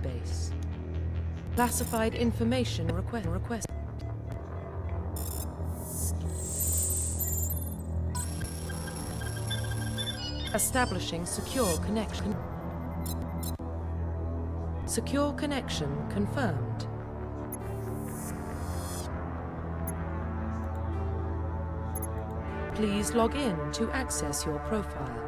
Base. Classified information request. Establishing secure connection. Secure connection confirmed. Please log in to access your profile.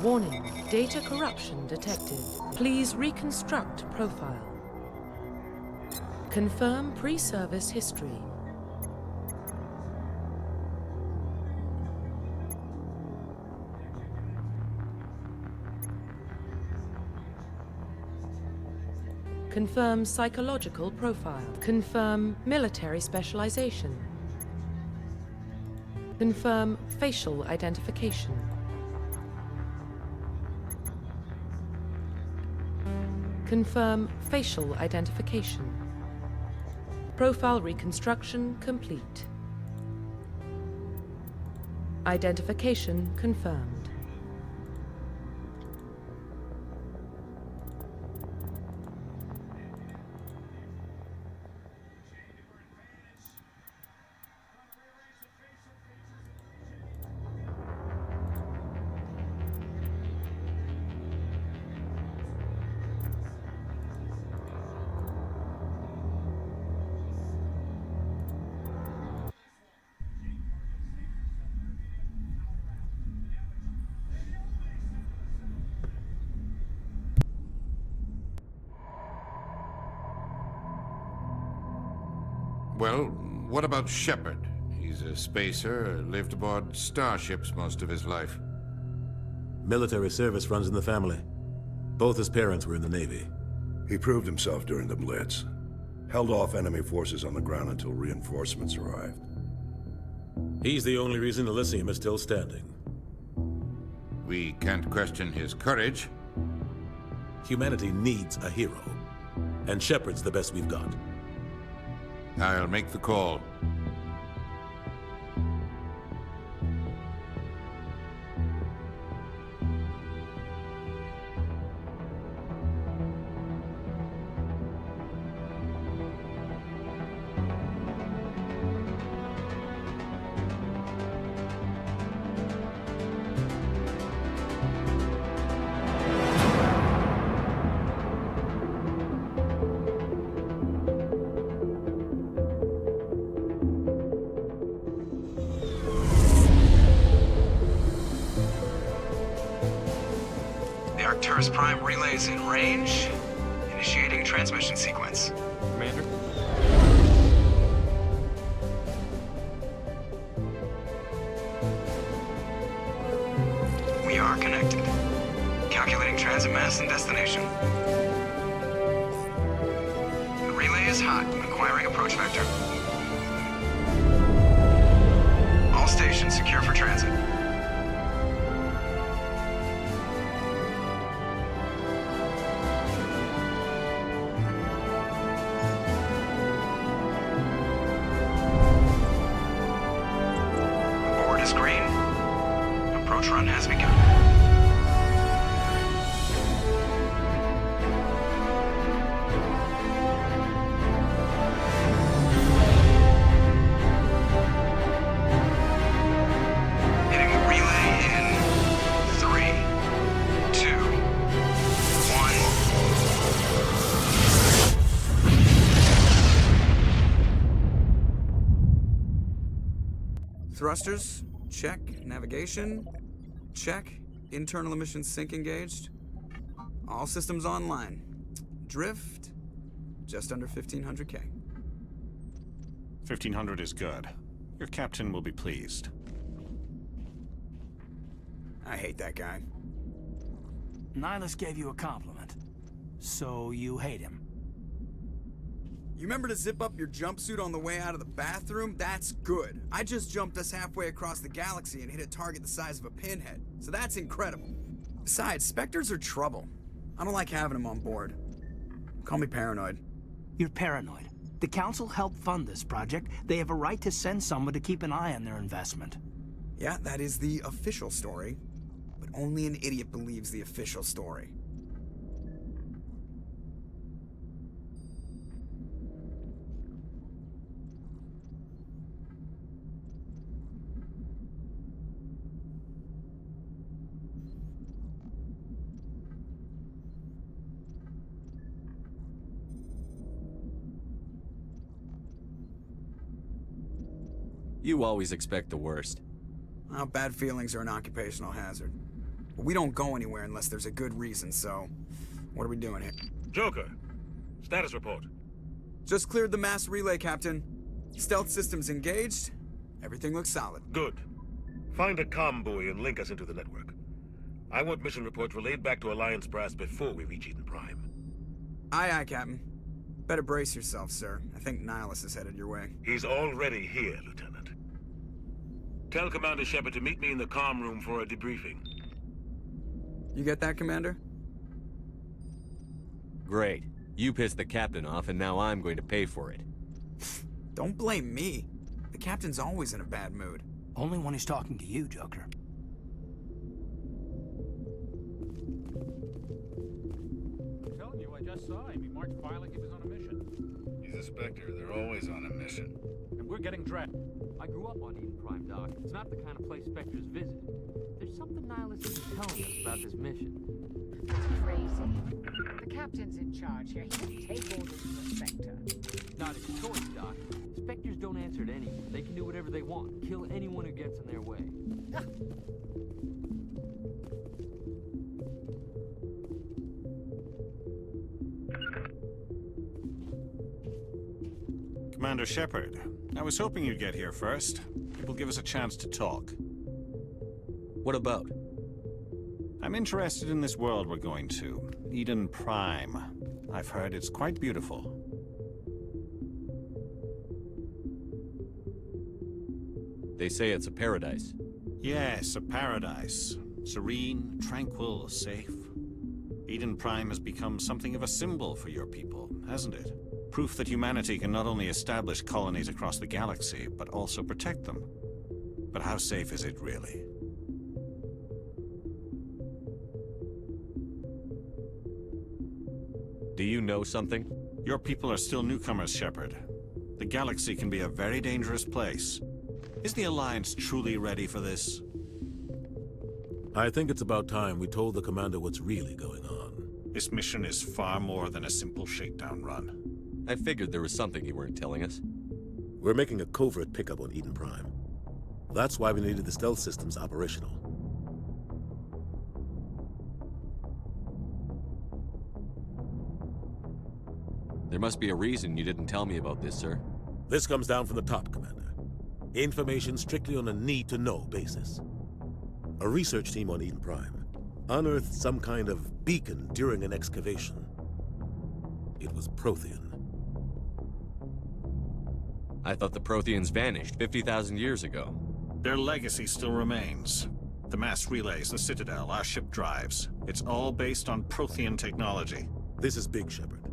Warning, data corruption detected. Please reconstruct profile. Confirm pre-service history. Confirm psychological profile. Confirm military specialization. Confirm facial identification. Confirm facial identification. Profile reconstruction complete. Identification confirmed. Well, what about Shepard? He's a spacer, lived aboard starships most of his life. Military service runs in the family. Both his parents were in the Navy. He proved himself during the Blitz. Held off enemy forces on the ground until reinforcements arrived. He's the only reason Elysium is still standing. We can't question his courage. Humanity needs a hero. And Shepard's the best we've got. I'll make the call. Arcturus Prime relays in range. Initiating transmission sequence. Commander? We are connected. Calculating transit mass and destination. The relay is hot. Acquiring approach vector. All stations secure for transit. Green. Approach run has begun. Hitting relay in 3, 2, 1. Thrusters. Check. Navigation. Check. Internal emissions sync engaged. All systems online. Drift. Just under 1500K. 1500 is good. Your captain will be pleased. I hate that guy. Nihilus gave you a compliment. So you hate him. You remember to zip up your jumpsuit on the way out of the bathroom? That's good. I just jumped us halfway across the galaxy and hit a target the size of a pinhead. So that's incredible. Besides, Spectres are trouble. I don't like having them on board. Call me paranoid. You're paranoid. The Council helped fund this project. They have a right to send someone to keep an eye on their investment. Yeah, that is the official story. But only an idiot believes the official story. You always expect the worst. Well, bad feelings are an occupational hazard. But we don't go anywhere unless there's a good reason, so... What are we doing here? Joker, status report. Just cleared the mass relay, Captain. Stealth systems engaged. Everything looks solid. Good. Find a comm buoy and link us into the network. I want mission reports relayed back to Alliance brass before we reach Eden Prime. Aye, aye, Captain. Better brace yourself, sir. I think Nihilus is headed your way. He's already here, Lieutenant. Tell Commander Shepard to meet me in the comm room for a debriefing. You get that, Commander? Great. You pissed the captain off, and now I'm going to pay for it. Don't blame me. The Captain's always in a bad mood. Only when he's talking to you, Joker. I'm telling you, I just saw him. He marched by like he was on a mission. He's a Spectre. They're always on a mission. And we're getting dressed. I grew up on Eden Prime, Doc. It's not the kind of place Spectres visit. There's something Nihilus isn't telling us about this mission. That's crazy. The Captain's in charge here. He can take orders from the Spectre. Not his choice, Doc. Spectres don't answer to anyone. They can do whatever they want. Kill anyone who gets in their way. Commander Shepard, I was hoping you'd get here first. It will give us a chance to talk. What about? I'm interested in this world we're going to, Eden Prime. I've heard it's quite beautiful. They say it's a paradise. Yes, a paradise. Serene, tranquil, safe. Eden Prime has become something of a symbol for your people, hasn't it? Proof that humanity can not only establish colonies across the galaxy, but also protect them. But how safe is it really? Do you know something? Your people are still newcomers, Shepard. The galaxy can be a very dangerous place. Is the Alliance truly ready for this? I think it's about time we told the commander what's really going on. This mission is far more than a simple shakedown run. I figured there was something you weren't telling us. We're making a covert pickup on Eden Prime. That's why we needed the stealth systems operational. There must be a reason you didn't tell me about this, sir. This comes down from the top, Commander. Information strictly on a need-to-know basis. A research team on Eden Prime unearthed some kind of beacon during an excavation. It was Prothean. I thought the Protheans vanished 50,000 years ago. Their legacy still remains. The mass relays, the Citadel, our ship drives. It's all based on Prothean technology. This is big, Shepard.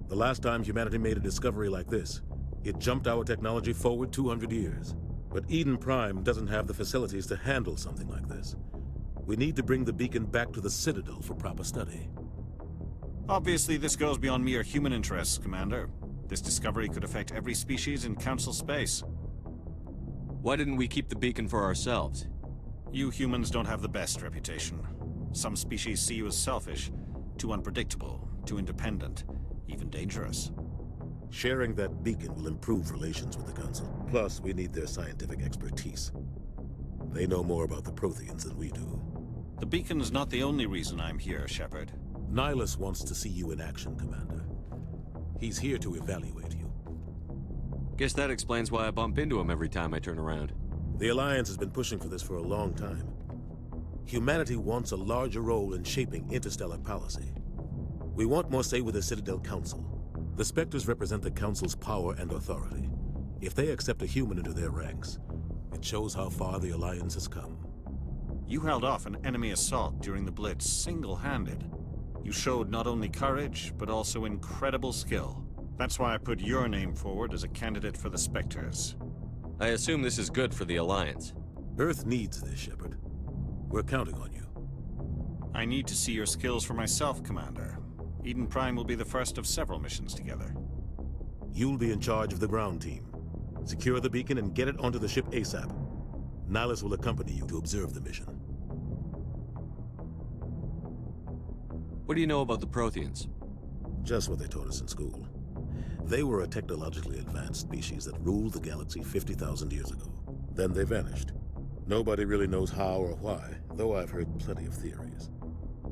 The last time humanity made a discovery like this, it jumped our technology forward 200 years. But Eden Prime doesn't have the facilities to handle something like this. We need to bring the beacon back to the Citadel for proper study. Obviously, this goes beyond mere human interests, Commander. This discovery could affect every species in Council space. Why didn't we keep the beacon for ourselves? You humans don't have the best reputation. Some species see you as selfish, too unpredictable, too independent, even dangerous. Sharing that beacon will improve relations with the Council. Plus, we need their scientific expertise. They know more about the Protheans than we do. The beacon's not the only reason I'm here, Shepard. Nihilus wants to see you in action, Commander. He's here to evaluate you. Guess that explains why I bump into him every time I turn around. The Alliance has been pushing for this for a long time. Humanity wants a larger role in shaping interstellar policy. We want more say with the Citadel Council. The Spectres represent the Council's power and authority. If they accept a human into their ranks, it shows how far the Alliance has come. You held off an enemy assault during the Blitz single-handed. You showed not only courage, but also incredible skill. That's why I put your name forward as a candidate for the Spectres. I assume this is good for the Alliance. Earth needs this, Shepard. We're counting on you. I need to see your skills for myself, Commander. Eden Prime will be the first of several missions together. You'll be in charge of the ground team. Secure the beacon and get it onto the ship ASAP. Nihilus will accompany you to observe the mission. What do you know about the Protheans? Just what they taught us in school. They were a technologically advanced species that ruled the galaxy 50,000 years ago. Then they vanished. Nobody really knows how or why, though I've heard plenty of theories.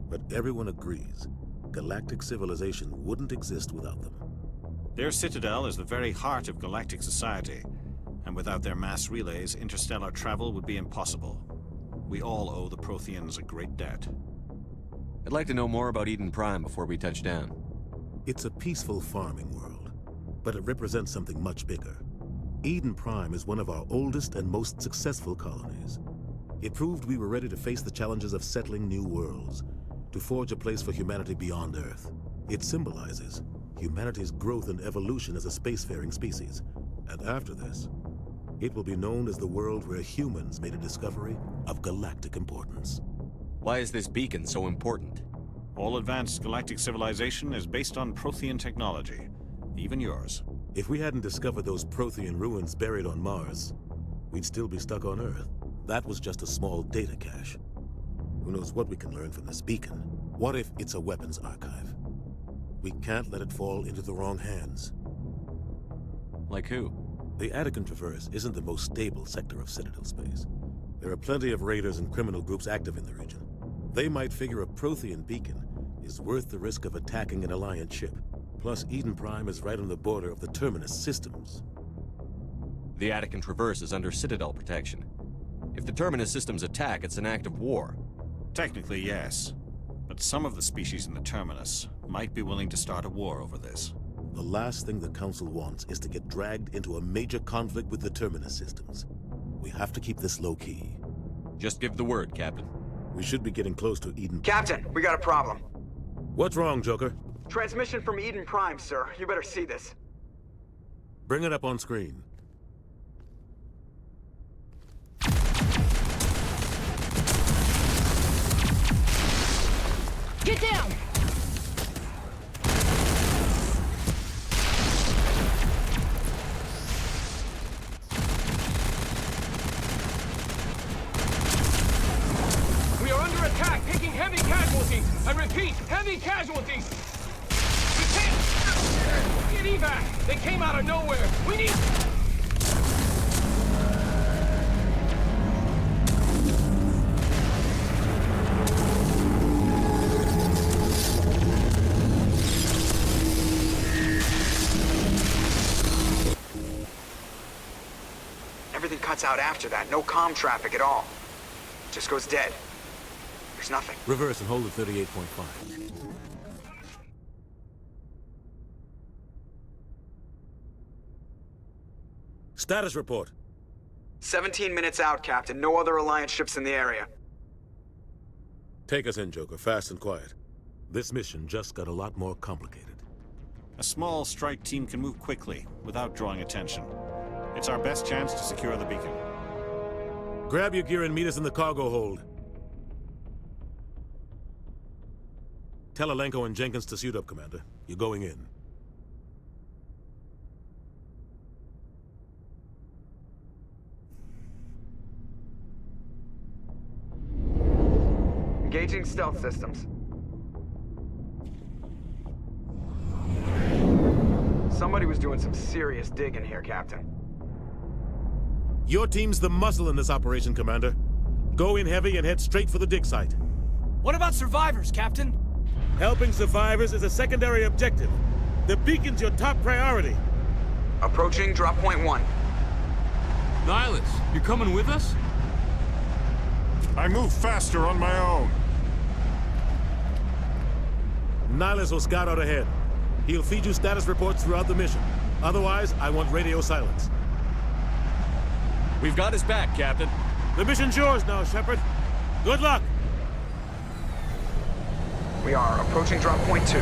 But everyone agrees, galactic civilization wouldn't exist without them. Their citadel is the very heart of galactic society, and without their mass relays, interstellar travel would be impossible. We all owe the Protheans a great debt. I'd like to know more about Eden Prime before we touch down. It's a peaceful farming world, but it represents something much bigger. Eden Prime is one of our oldest and most successful colonies. It proved we were ready to face the challenges of settling new worlds, to forge a place for humanity beyond Earth. It symbolizes humanity's growth and evolution as a spacefaring species. And after this, it will be known as the world where humans made a discovery of galactic importance. Why is this beacon so important? All advanced galactic civilization is based on Prothean technology, even yours. If we hadn't discovered those Prothean ruins buried on Mars, we'd still be stuck on Earth. That was just a small data cache. Who knows what we can learn from this beacon? What if it's a weapons archive? We can't let it fall into the wrong hands. Like who? The Attican Traverse isn't the most stable sector of Citadel space. There are plenty of raiders and criminal groups active in the region. They might figure a Prothean beacon is worth the risk of attacking an Alliance ship. Plus, Eden Prime is right on the border of the Terminus systems. The Attican Traverse is under Citadel protection. If the Terminus systems attack, it's an act of war. Technically, yes. But some of the species in the Terminus might be willing to start a war over this. The last thing the Council wants is to get dragged into a major conflict with the Terminus systems. We have to keep this low-key. Just give the word, Captain. We should be getting close to Eden. Captain, we got a problem. What's wrong, Joker? Transmission from Eden Prime, sir. You better see this. Bring it up on screen. Get down! We are under attack, taking heavy casualties. I repeat, heavy casualties. We can't get evac. They came out of nowhere. We need... Everything cuts out after that. No comm traffic at all. Just goes dead. There's nothing. Reverse and hold at 38.5. Status report. 17 minutes out, Captain. No other Alliance ships in the area. Take us in, Joker, fast and quiet. This mission just got a lot more complicated. A small strike team can move quickly, without drawing attention. It's our best chance to secure the beacon. Grab your gear and meet us in the cargo hold. Tell Alenko and Jenkins to suit up, Commander. You're going in. Engaging stealth systems. Somebody was doing some serious digging here, Captain. Your team's the muscle in this operation, Commander. Go in heavy and head straight for the dig site. What about survivors, Captain? Helping survivors is a secondary objective. The beacon's your top priority. Approaching drop point 1. Nihilus, you coming with us? I move faster on my own. Nihilus will scout out ahead. He'll feed you status reports throughout the mission. Otherwise, I want radio silence. We've got his back, Captain. The mission's yours now, Shepard. Good luck! We are approaching drop point 2.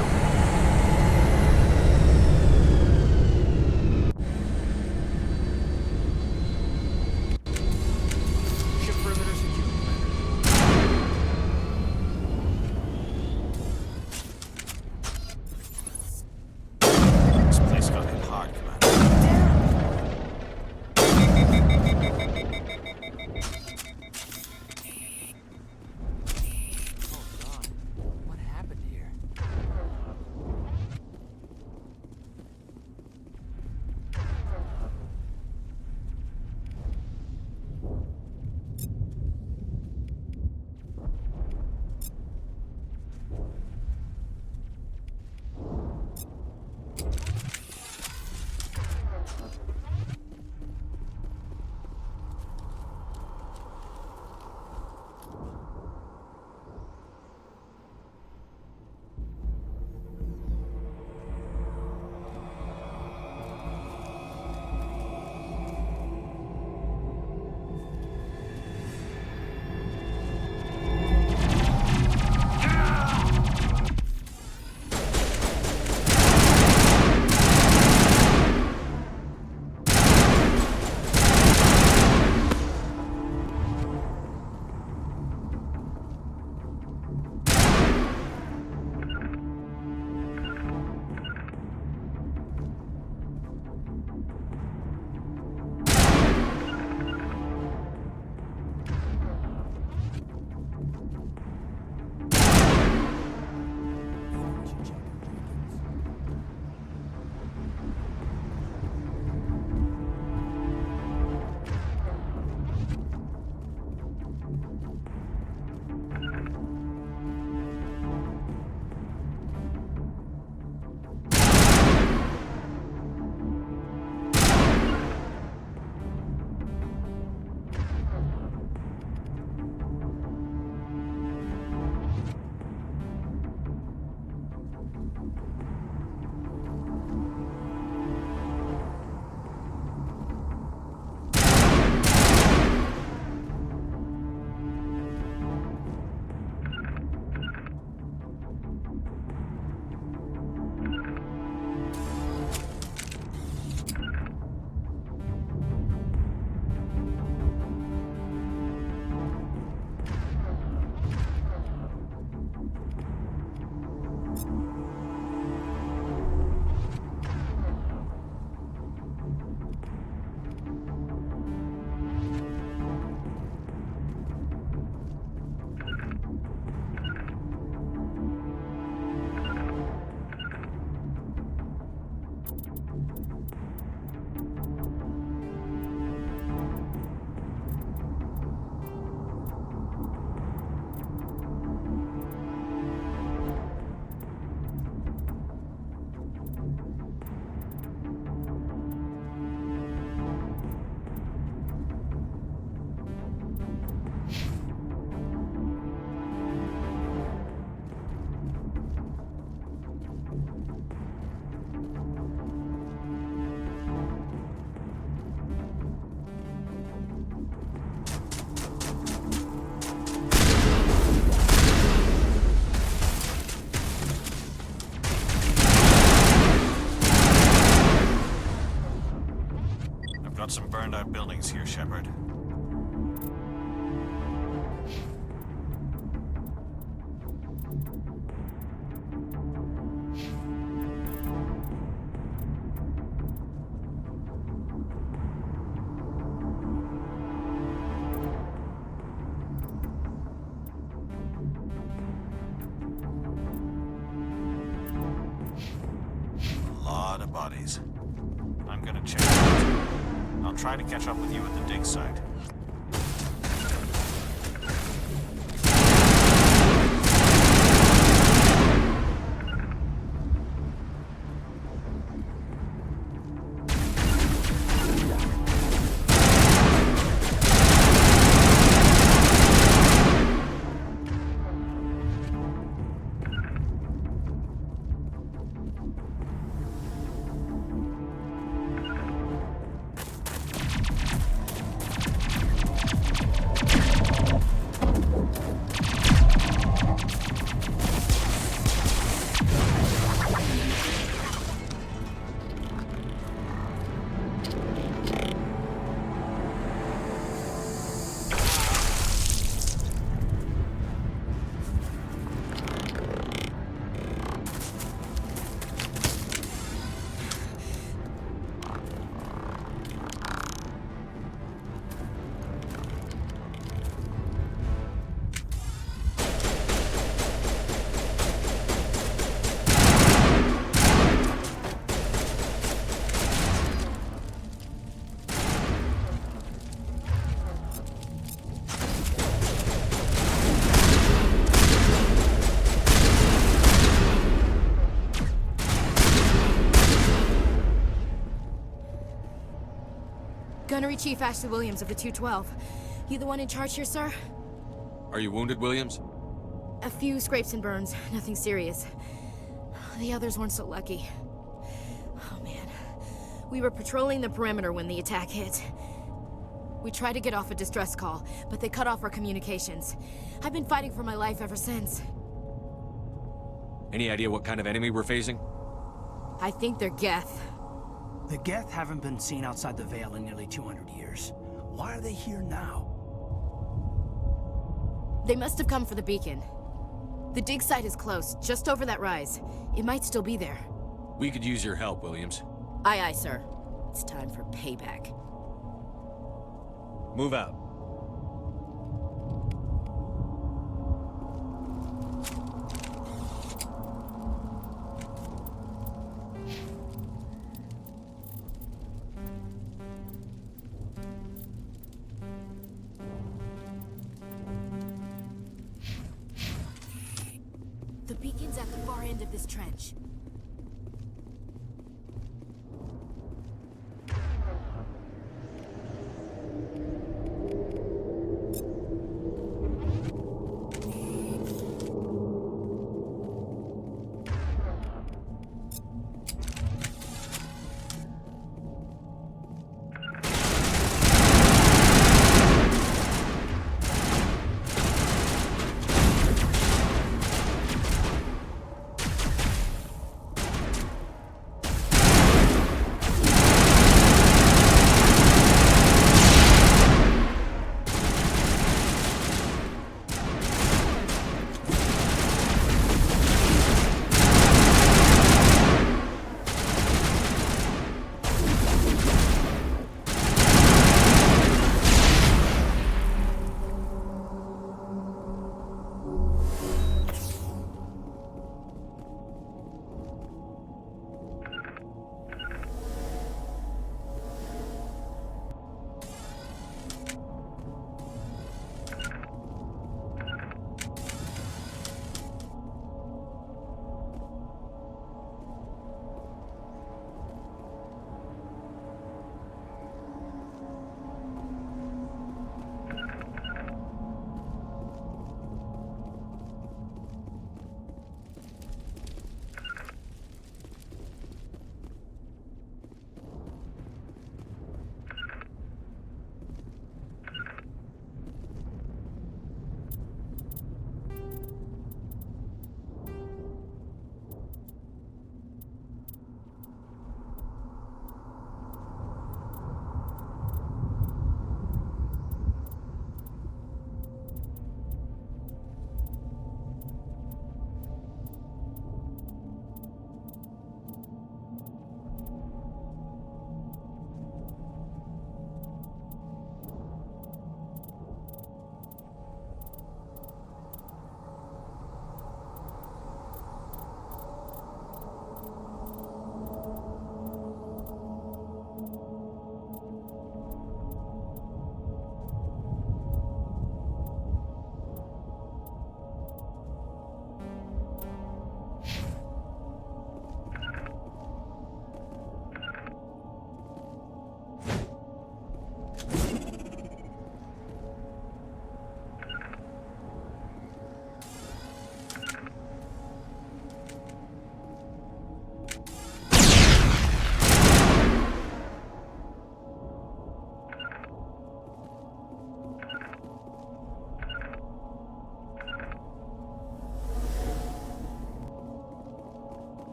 chance here, Shepard. Bodies. I'm gonna check it out. I'll try to catch up with you at the dig site. Gunnery Chief Ashley Williams of the 212. You the one in charge here, sir? Are you wounded, Williams? A few scrapes and burns, nothing serious. The others weren't so lucky. Oh man. We were patrolling the perimeter when the attack hit. We tried to get off a distress call, but they cut off our communications. I've been fighting for my life ever since. Any idea what kind of enemy we're facing? I think they're Geth. The Geth haven't been seen outside the Veil in nearly 200 years. Why are they here now? They must have come for the beacon. The dig site is close, just over that rise. It might still be there. We could use your help, Williams. Aye, aye, sir. It's time for payback. Move out. The beacon's at the far end of this trench.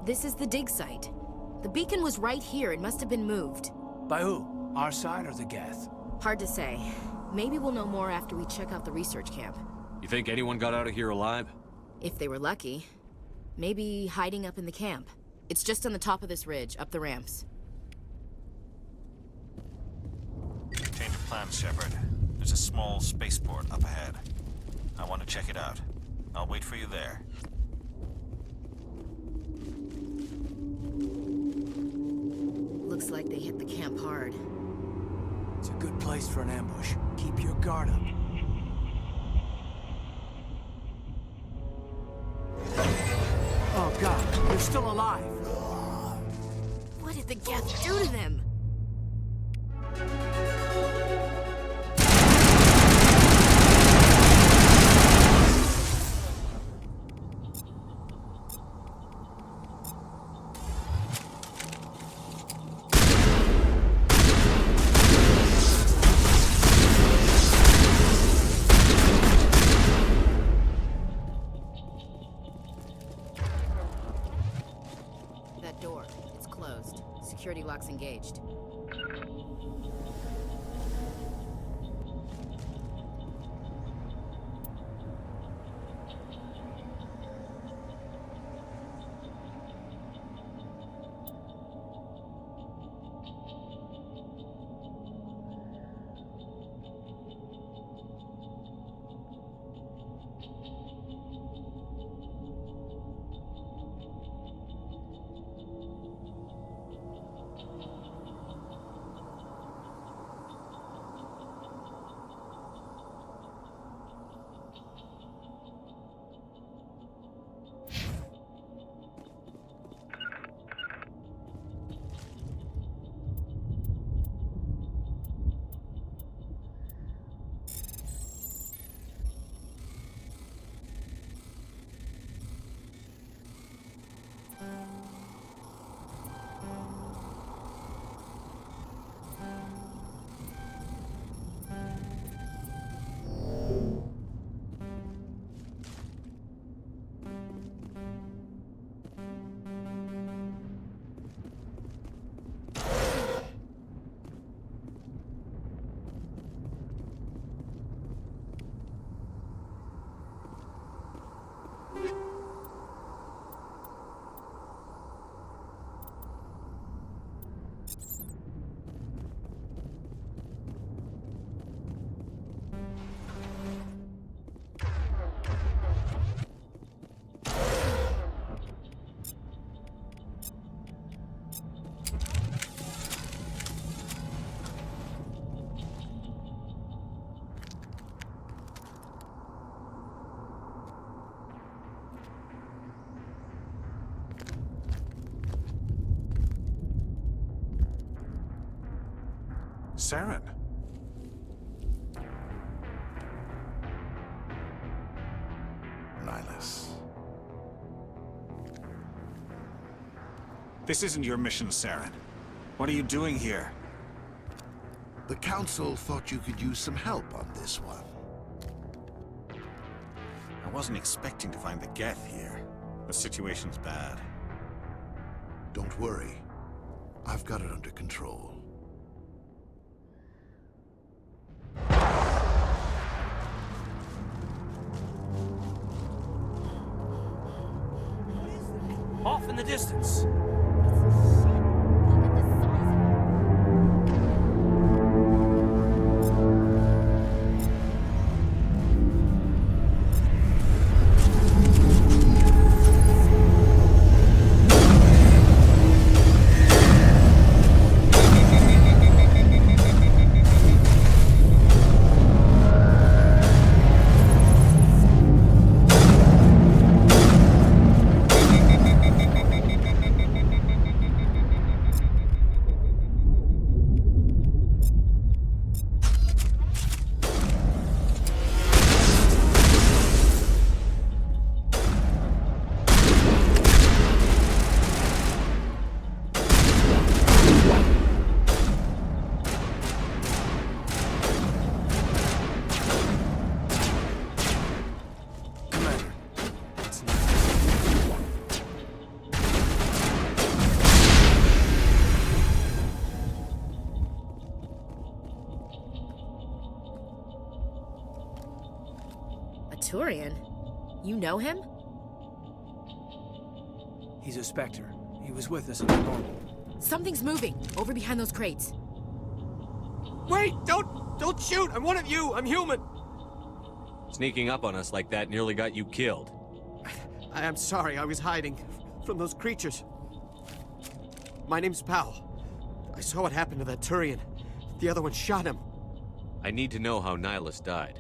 This is the dig site. The beacon was right here. It must have been moved. By who? Our side or the Geth? Hard to say. Maybe we'll know more after we check out the research camp. You think anyone got out of here alive? If they were lucky. Maybe hiding up in the camp. It's just on the top of this ridge, up the ramps. Change of plans, Shepard. There's a small spaceport up ahead. I want to check it out. I'll wait for you there. Looks like they hit the camp hard. It's a good place for an ambush. Keep your guard up. Oh god, they're still alive! What did the Geth do to them? That door, it's closed. Security lock's engaged. Saren. Nihlus. This isn't your mission, Saren. What are you doing here? The Council thought you could use some help on this one. I wasn't expecting to find the Geth here. The situation's bad. Don't worry. I've got it under control. Off in the distance! Turian? You know him? He's a Spectre. He was with us in the normal. Something's moving, over behind those crates. Wait! Don't shoot! I'm one of you! I'm human! Sneaking up on us like that nearly got you killed. I'm sorry, I was hiding from those creatures. My name's Powell. I saw what happened to that Turian. The other one shot him. I need to know how Nihilus died.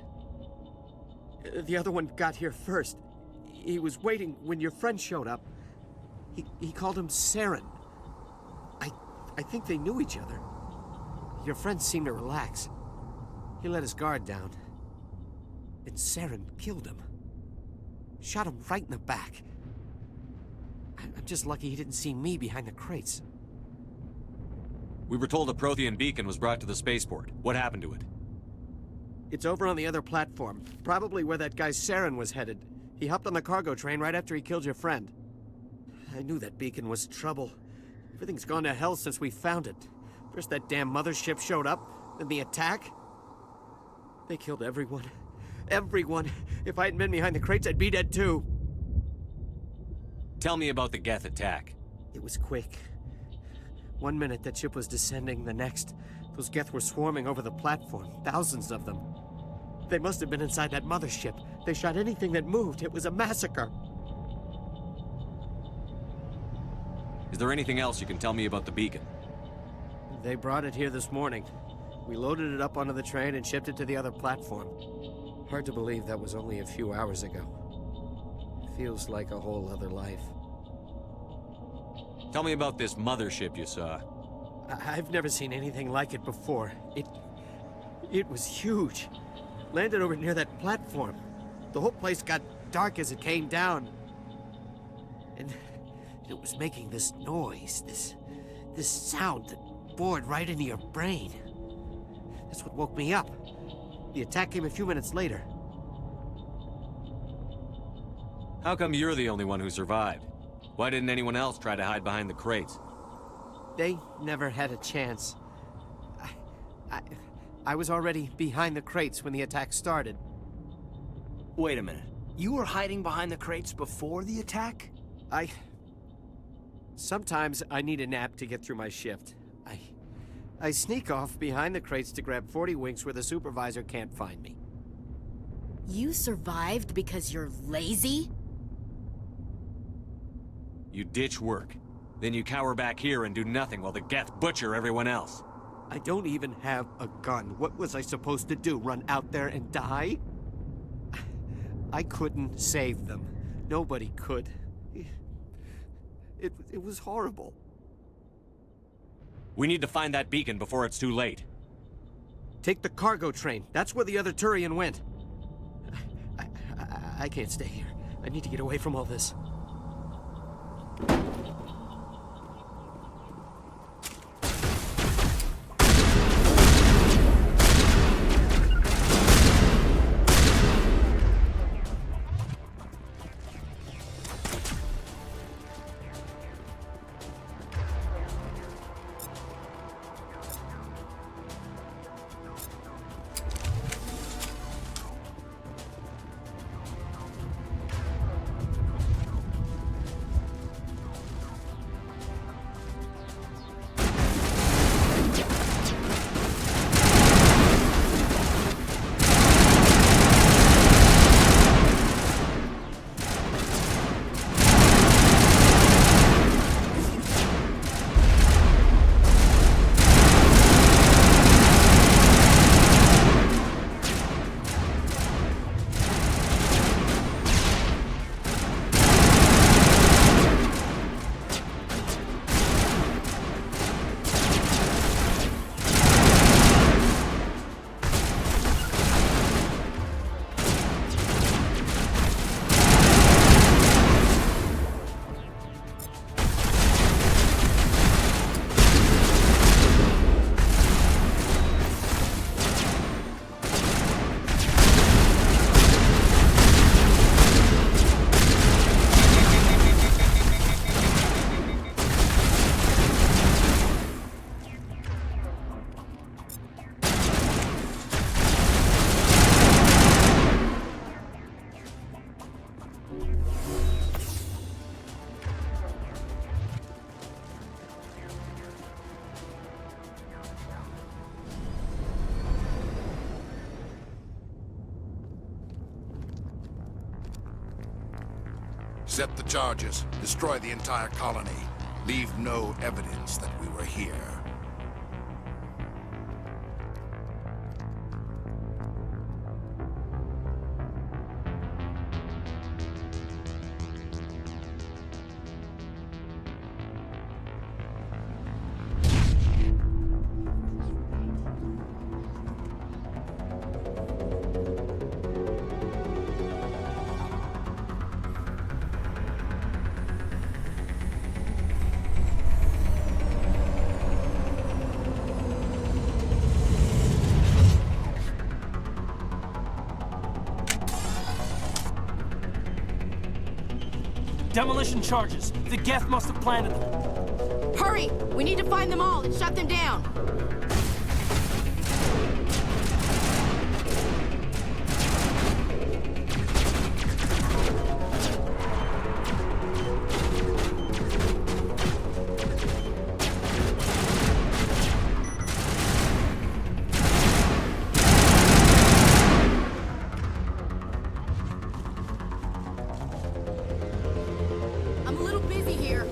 The other one got here first. He was waiting when your friend showed up. He called him Saren. I think they knew each other. Your friend seemed to relax. He let his guard down. And Saren killed him. Shot him right in the back. I'm just lucky he didn't see me behind the crates. We were told a Prothean beacon was brought to the spaceport. What happened to it? It's over on the other platform. Probably where that guy Saren was headed. He hopped on the cargo train right after he killed your friend. I knew that beacon was trouble. Everything's gone to hell since we found it. First that damn mothership showed up, then the attack. They killed everyone. Everyone. If I hadn't been behind the crates, I'd be dead too. Tell me about the Geth attack. It was quick. 1 minute that ship was descending, the next, those Geth were swarming over the platform. Thousands of them. They must have been inside that mothership. They shot anything that moved. It was a massacre. Is there anything else you can tell me about the beacon? They brought it here this morning. We loaded it up onto the train and shipped it to the other platform. Hard to believe that was only a few hours ago. Feels like a whole other life. Tell me about this mothership you saw. I've never seen anything like it before. It was huge. Landed over near that platform. The whole place got dark as it came down. And it was making this noise, this sound that bored right into your brain. That's what woke me up. The attack came a few minutes later. How come you're the only one who survived? Why didn't anyone else try to hide behind the crates? They never had a chance. I was already behind the crates when the attack started. Wait a minute. You were hiding behind the crates before the attack? Sometimes I need a nap to get through my shift. I sneak off behind the crates to grab 40 winks where the supervisor can't find me. You survived because you're lazy? You ditch work. Then you cower back here and do nothing while the Geth butcher everyone else. I don't even have a gun. What was I supposed to do? Run out there and die? I couldn't save them. Nobody could. It was horrible. We need to find that beacon before it's too late. Take the cargo train. That's where the other Turian went. I can't stay here. I need to get away from all this. Set the charges. Destroy the entire colony. Leave no evidence that we were here. Demolition charges. The Geth must have planted them. Hurry! We need to find them all and shut them down. I'm a little busy here.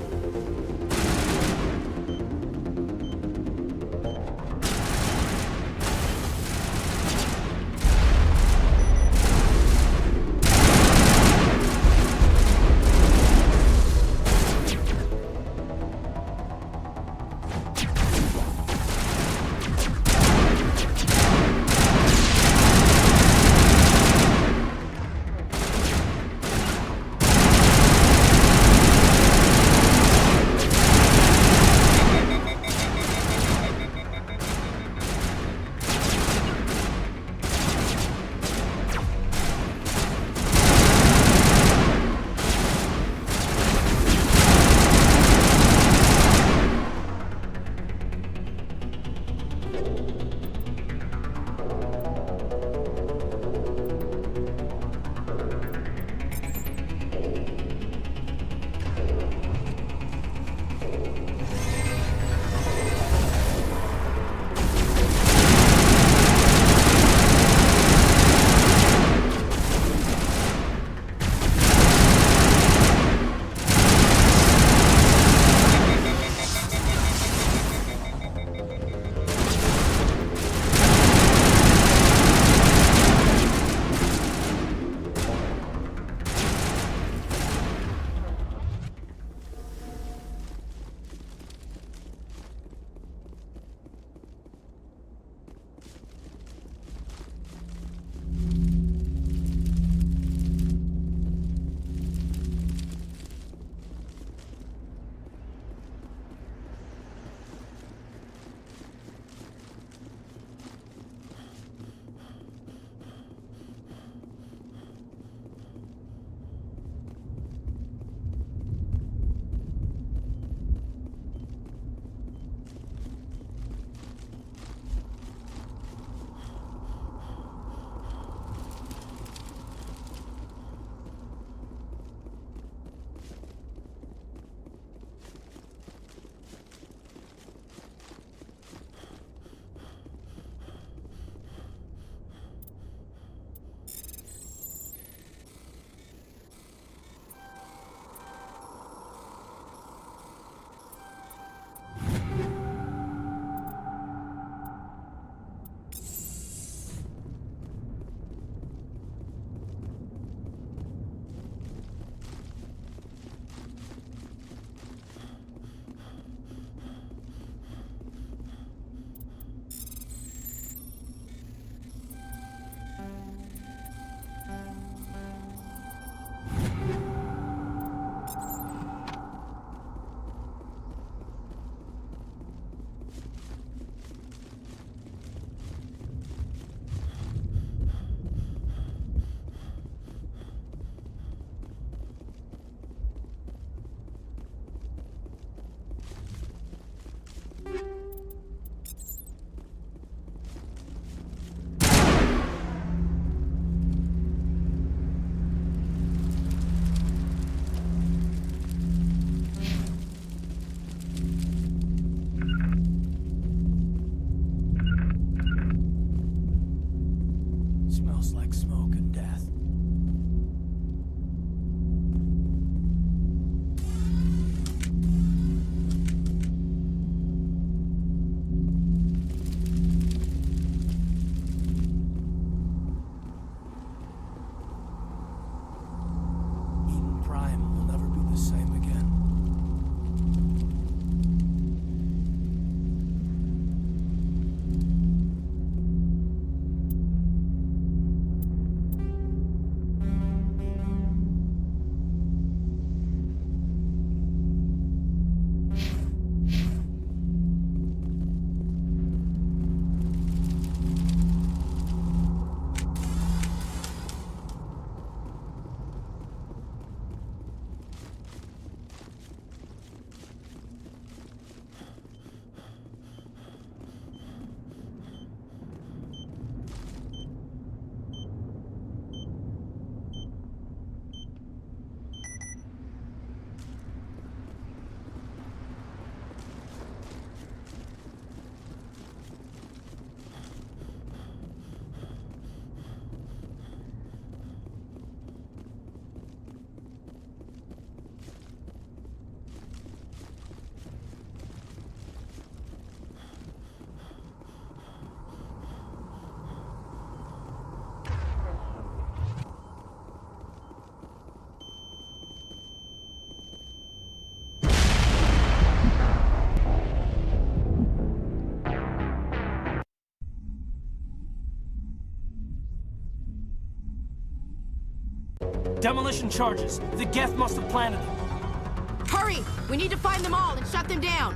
Demolition charges. The Geth must have planted them. Hurry! We need to find them all and shut them down.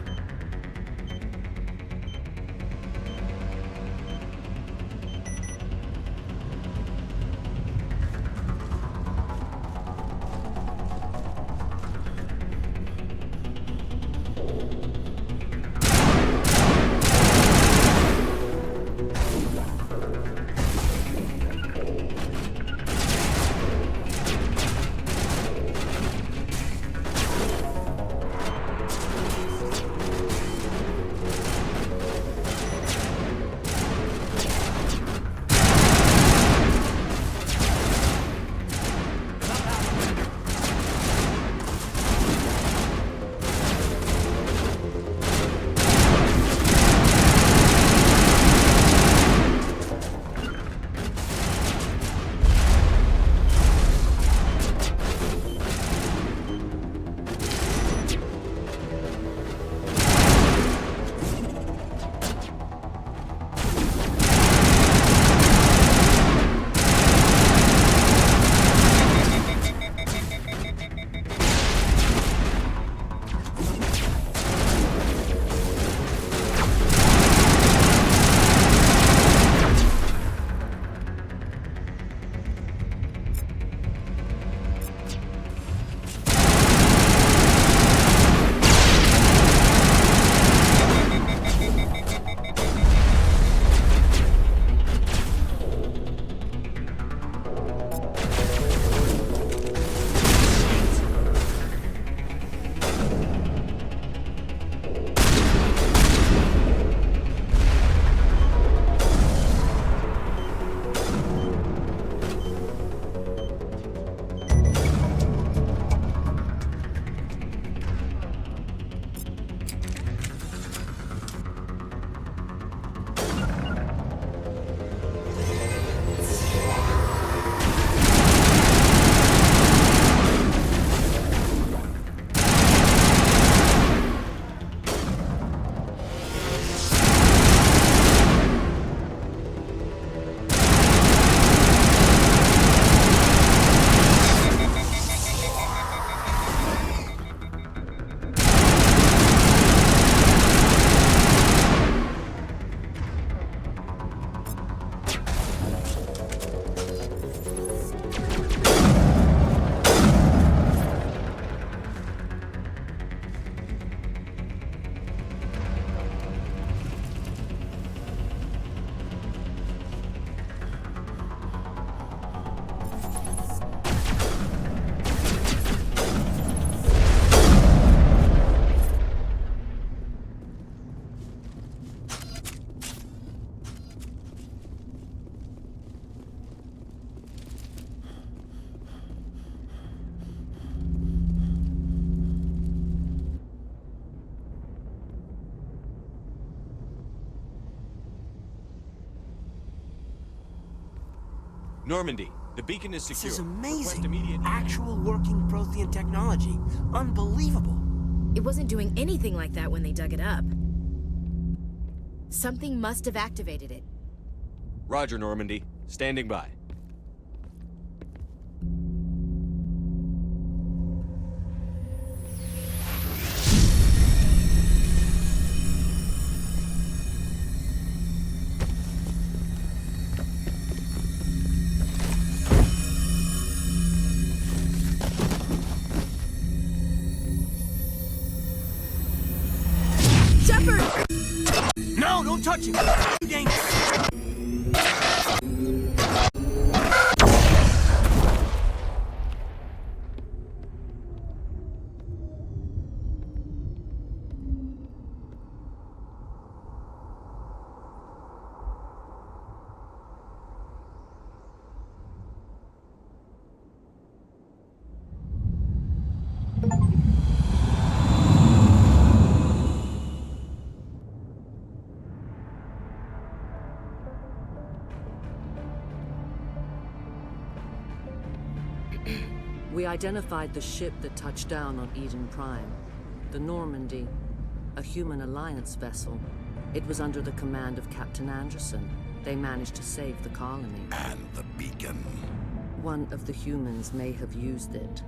Normandy, the beacon is secure. This is Request amazing. immediate... Actual working Prothean technology. Unbelievable. It wasn't doing anything like that when they dug it up. Something must have activated it. Roger, Normandy. Standing by. No, don't touch him! Too dangerous! We identified the ship that touched down on Eden Prime. The Normandy, a human alliance vessel. It was under the command of Captain Anderson. They managed to save the colony. And the beacon. One of the humans may have used it.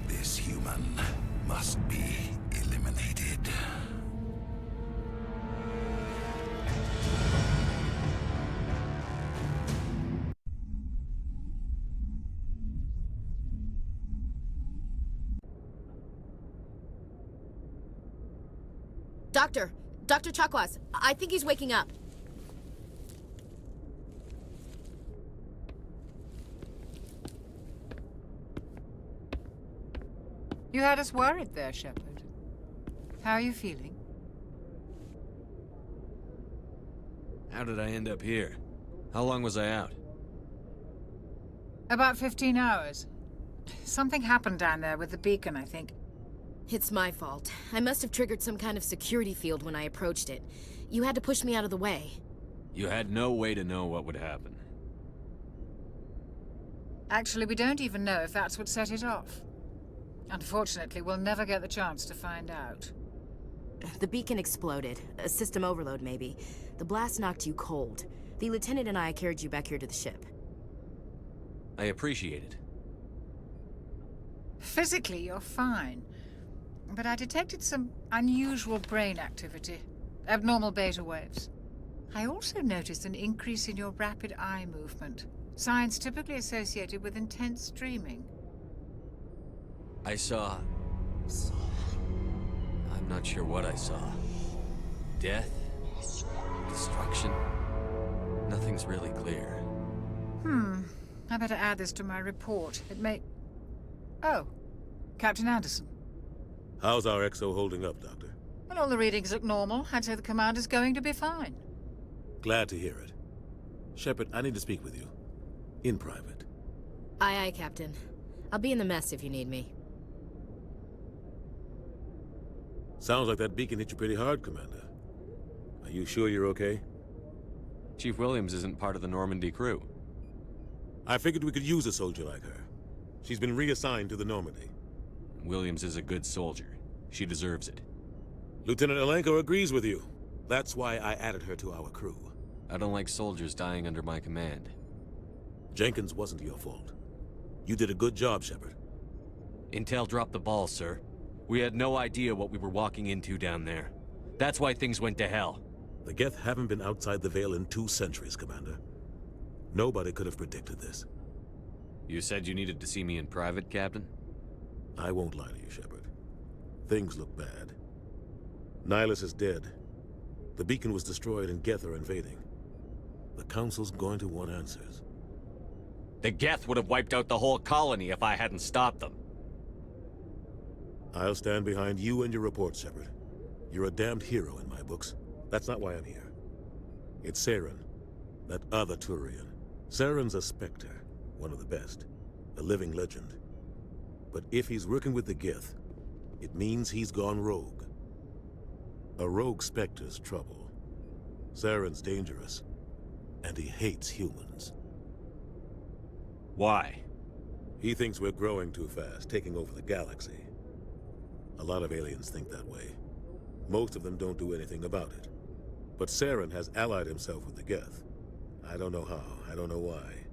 This human must be eliminated. Dr. Chakwas, I think he's waking up. You had us worried there, Shepard. How are you feeling? How did I end up here? How long was I out? About 15 hours. Something happened down there with the beacon, I think. It's my fault. I must have triggered some kind of security field when I approached it. You had to push me out of the way. You had no way to know what would happen. Actually, we don't even know if that's what set it off. Unfortunately, we'll never get the chance to find out. The beacon exploded. A system overload, maybe. The blast knocked you cold. The lieutenant and I carried you back here to the ship. I appreciate it. Physically, you're fine. But I detected some unusual brain activity. Abnormal beta waves. I also noticed an increase in your rapid eye movement. Signs typically associated with intense dreaming. I saw... I'm not sure what I saw. Death? Destruction? Nothing's really clear. I better add this to my report. It may... Oh, Captain Anderson. How's our XO holding up, Doctor? Well, all the readings look normal. I'd say the commander's going to be fine. Glad to hear it. Shepard, I need to speak with you. In private. Aye, Captain. I'll be in the mess if you need me. Sounds like that beacon hit you pretty hard, Commander. Are you sure you're okay? Chief Williams isn't part of the Normandy crew. I figured we could use a soldier like her. She's been reassigned to the Normandy. Williams is a good soldier. She deserves it. Lieutenant Alenko agrees with you. That's why I added her to our crew. I don't like soldiers dying under my command. Jenkins wasn't your fault. You did a good job, Shepard. Intel dropped the ball, sir. We had no idea what we were walking into down there. That's why things went to hell. The Geth haven't been outside the Veil in 2 centuries, Commander. Nobody could have predicted this. You said you needed to see me in private, Captain? I won't lie to you, Shepard. Things look bad. Nihilus is dead. The beacon was destroyed and Geth are invading. The Council's going to want answers. The Geth would have wiped out the whole colony if I hadn't stopped them. I'll stand behind you and your report, Shepard. You're a damned hero in my books. That's not why I'm here. It's Saren, that other Turian. Saren's a Spectre, one of the best. A living legend. But if he's working with the Geth, it means he's gone rogue. A rogue Spectre's trouble. Saren's dangerous, and he hates humans. Why? He thinks we're growing too fast, taking over the galaxy. A lot of aliens think that way. Most of them don't do anything about it. But Saren has allied himself with the Geth. I don't know how, I don't know why.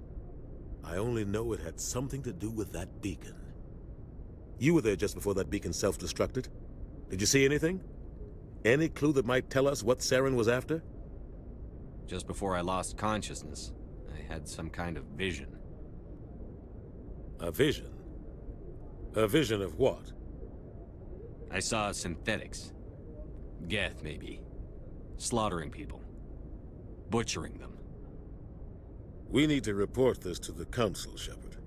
I only know it had something to do with that beacon. You were there just before that beacon self-destructed. Did you see anything? Any clue that might tell us what Saren was after? Just before I lost consciousness, I had some kind of vision. A vision? A vision of what? I saw synthetics. Geth, maybe. Slaughtering people. Butchering them. We need to report this to the Council, Shepard.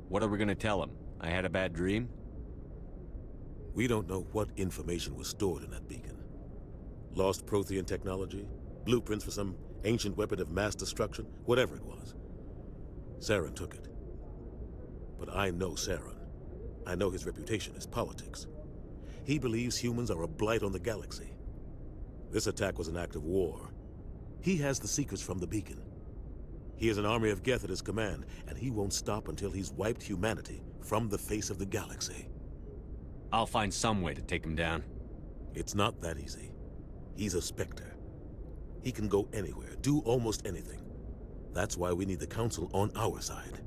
What are we gonna tell them? I had a bad dream? We don't know what information was stored in that beacon. Lost Prothean technology? Blueprints for some ancient weapon of mass destruction? Whatever it was. Saren took it. But I know Saren. I know his reputation is politics. He believes humans are a blight on the galaxy. This attack was an act of war. He has the secrets from the beacon. He has an army of Geth at his command, and he won't stop until he's wiped humanity from the face of the galaxy. I'll find some way to take him down. It's not that easy. He's a Spectre. He can go anywhere, do almost anything. That's why we need the Council on our side.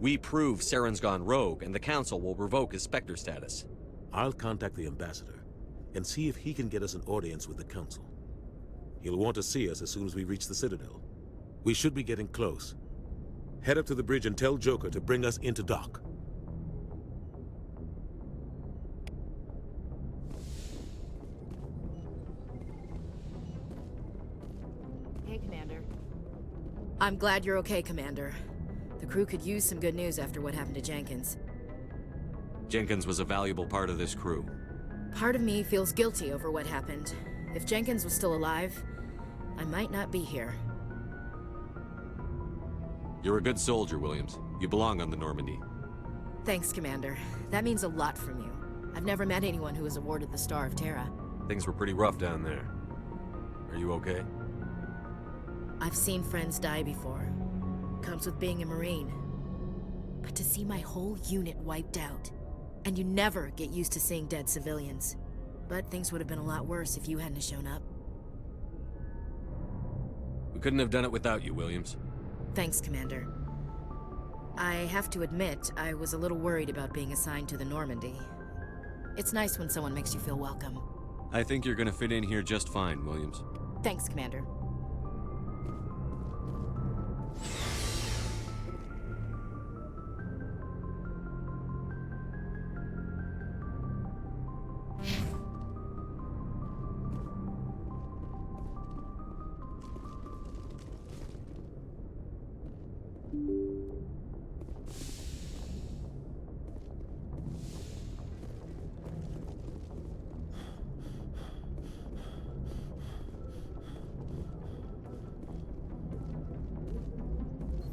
We prove Saren's gone rogue, and the Council will revoke his Spectre status. I'll contact the Ambassador and see if he can get us an audience with the Council. He'll want to see us as soon as we reach the Citadel. We should be getting close. Head up to the bridge and tell Joker to bring us into dock. Hey, Commander. I'm glad you're okay, Commander. The crew could use some good news after what happened to Jenkins. Jenkins was a valuable part of this crew. Part of me feels guilty over what happened. If Jenkins was still alive, I might not be here. You're a good soldier, Williams. You belong on the Normandy. Thanks, Commander. That means a lot from you. I've never met anyone who was awarded the Star of Terra. Things were pretty rough down there. Are you okay? I've seen friends die before. Comes with being a Marine. But to see my whole unit wiped out, and you never get used to seeing dead civilians. But things would have been a lot worse if you hadn't shown up. We couldn't have done it without you, Williams. Thanks, Commander. I have to admit, I was a little worried about being assigned to the Normandy. It's nice when someone makes you feel welcome. I think you're gonna fit in here just fine, Williams. Thanks, Commander.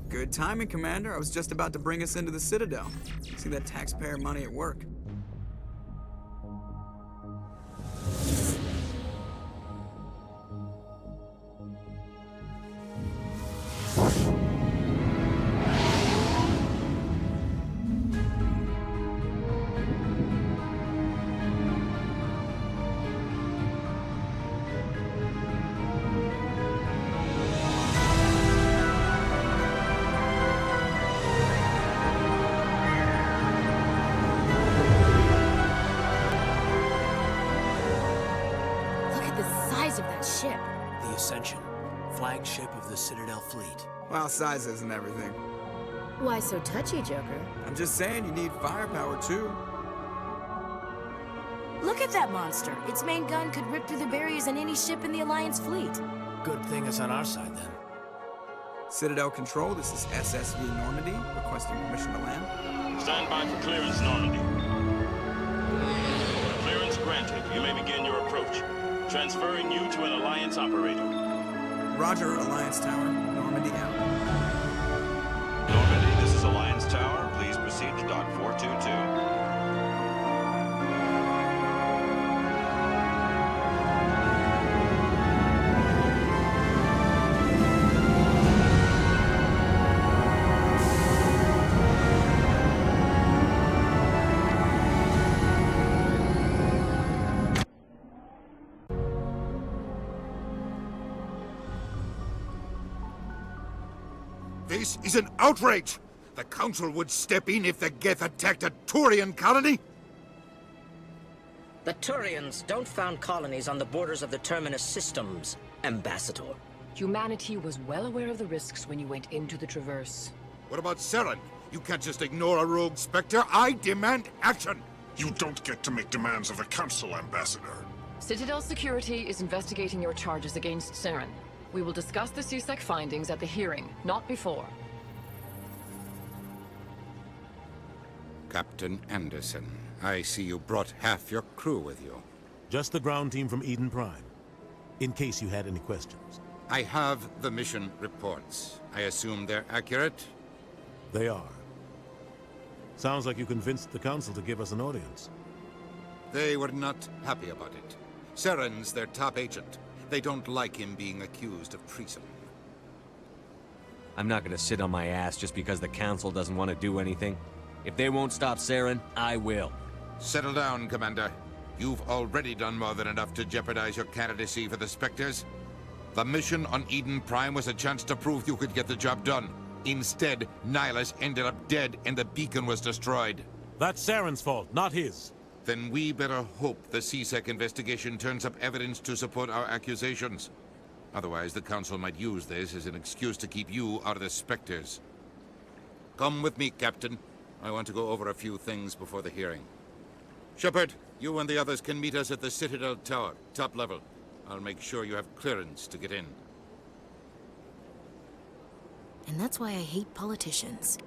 Good timing, Commander. I was just about to bring us into the Citadel. See that taxpayer money at work. Flagship of the Citadel fleet. Well, size isn't everything. Why so touchy, Joker? I'm just saying you need firepower, too. Look at that monster. Its main gun could rip through the barriers in any ship in the Alliance fleet. Good thing it's on our side, then. Citadel Control, this is SSV Normandy, requesting permission to land. Stand by for clearance, Normandy. Clearance granted. You may begin your approach. Transferring you to an Alliance operator. Roger, Alliance Tower. Normandy out. Normandy, this is Alliance Tower. Please proceed to Dock 422. This is an outrage! The Council would step in if the Geth attacked a Turian colony? The Turians don't found colonies on the borders of the Terminus systems, Ambassador. Humanity was well aware of the risks when you went into the Traverse. What about Saren? You can't just ignore a rogue Spectre. I demand action! You don't get to make demands of the Council, Ambassador. Citadel Security is investigating your charges against Saren. We will discuss the CSEC findings at the hearing, not before. Captain Anderson, I see you brought half your crew with you. Just the ground team from Eden Prime, in case you had any questions. I have the mission reports. I assume they're accurate? They are. Sounds like you convinced the Council to give us an audience. They were not happy about it. Saren's their top agent. They don't like him being accused of treason. I'm not gonna sit on my ass just because the Council doesn't want to do anything. If they won't stop Saren, I will. Settle down, Commander. You've already done more than enough to jeopardize your candidacy for the Spectres. The mission on Eden Prime was a chance to prove you could get the job done. Instead, Nihilus ended up dead and the beacon was destroyed. That's Saren's fault, not his. Then we better hope the C-Sec investigation turns up evidence to support our accusations. Otherwise, the Council might use this as an excuse to keep you out of the Spectres. Come with me, Captain. I want to go over a few things before the hearing. Shepard, you and the others can meet us at the Citadel Tower, top level. I'll make sure you have clearance to get in. And that's why I hate politicians.